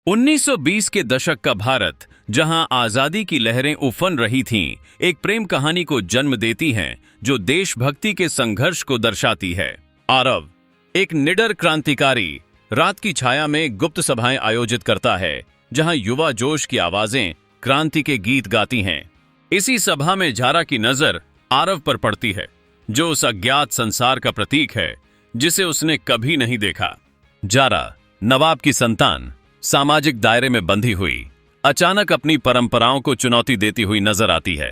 1920 के दशक का भारत, जहां आजादी की लहरें उफन रही थीं, एक प्रेम कहानी को जन्म देती हैं जो देशभक्ति के संघर्ष को दर्शाती है। आरव, एक निडर क्रांतिकारी, रात की छाया में गुप्त सभाएं आयोजित करता है, जहां युवा जोश की आवाजें क्रांति के गीत गाती हैं। इसी सभा में जारा की नजर आरव पर पड़ती है, जो उस अज्ञात संसार का प्रतीक है जिसे उसने कभी नहीं देखा। जारा, नवाब की संतान, सामाजिक दायरे में बंधी हुई, अचानक अपनी परंपराओं को चुनौती देती हुई नजर आती है।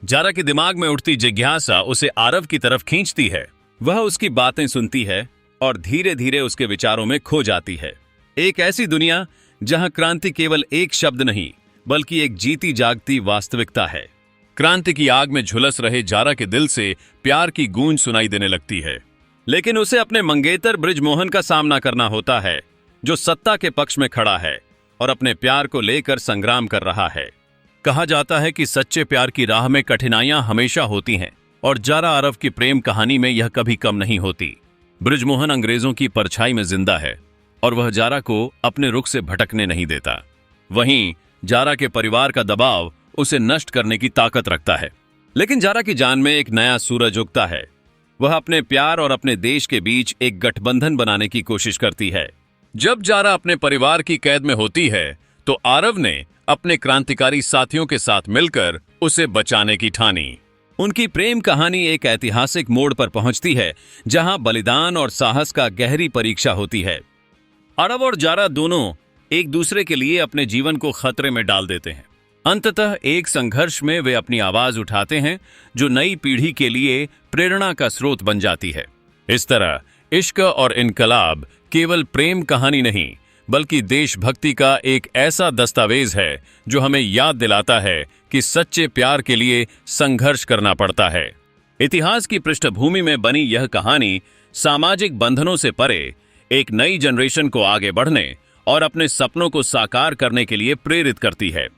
जारा के दिमाग में उठती जिज्ञासा उसे आरव की तरफ खींचती है। वह उसकी बातें सुनती है और धीरे धीरे उसके विचारों में खो जाती है। एक ऐसी दुनिया जहां क्रांति केवल एक शब्द नहीं, बल्कि एक जीती जागती वास्तविकता है। क्रांति की आग में झुलस रहे जारा के दिल से प्यार की गूंज सुनाई देने लगती है, लेकिन उसे अपने मंगेतर बृजमोहन का सामना करना होता है, जो सत्ता के पक्ष में खड़ा है और अपने प्यार को लेकर संग्राम कर रहा है। कहा जाता है कि सच्चे प्यार की राह में कठिनाइयां हमेशा होती हैं, और जारा आरव की प्रेम कहानी में यह कभी कम नहीं होती। बृजमोहन अंग्रेजों की परछाई में जिंदा है और वह जारा को अपने रुख से भटकने नहीं देता। वहीं जारा के परिवार का दबाव उसे नष्ट करने की ताकत रखता है। लेकिन जारा की जान में एक नया सूरज उगता है। वह अपने प्यार और अपने देश के बीच एक गठबंधन बनाने की कोशिश करती है। जब जारा अपने परिवार की कैद में होती है, तो आरव ने अपने क्रांतिकारी साथियों के साथ मिलकर उसे बचाने की ठानी। उनकी प्रेम कहानी एक ऐतिहासिक मोड़ पर पहुंचती है, जहां बलिदान और साहस का गहरी परीक्षा होती है। आरव और जारा दोनों एक दूसरे के लिए अपने जीवन को खतरे में डाल देते हैं। अंततः एक संघर्ष में वे अपनी आवाज उठाते हैं, जो नई पीढ़ी के लिए प्रेरणा का स्रोत बन जाती है। इस तरह इश्क और इनकलाब केवल प्रेम कहानी नहीं, बल्कि देशभक्ति का एक ऐसा दस्तावेज है जो हमें याद दिलाता है कि सच्चे प्यार के लिए संघर्ष करना पड़ता है। इतिहास की पृष्ठभूमि में बनी यह कहानी सामाजिक बंधनों से परे एक नई जनरेशन को आगे बढ़ने और अपने सपनों को साकार करने के लिए प्रेरित करती है।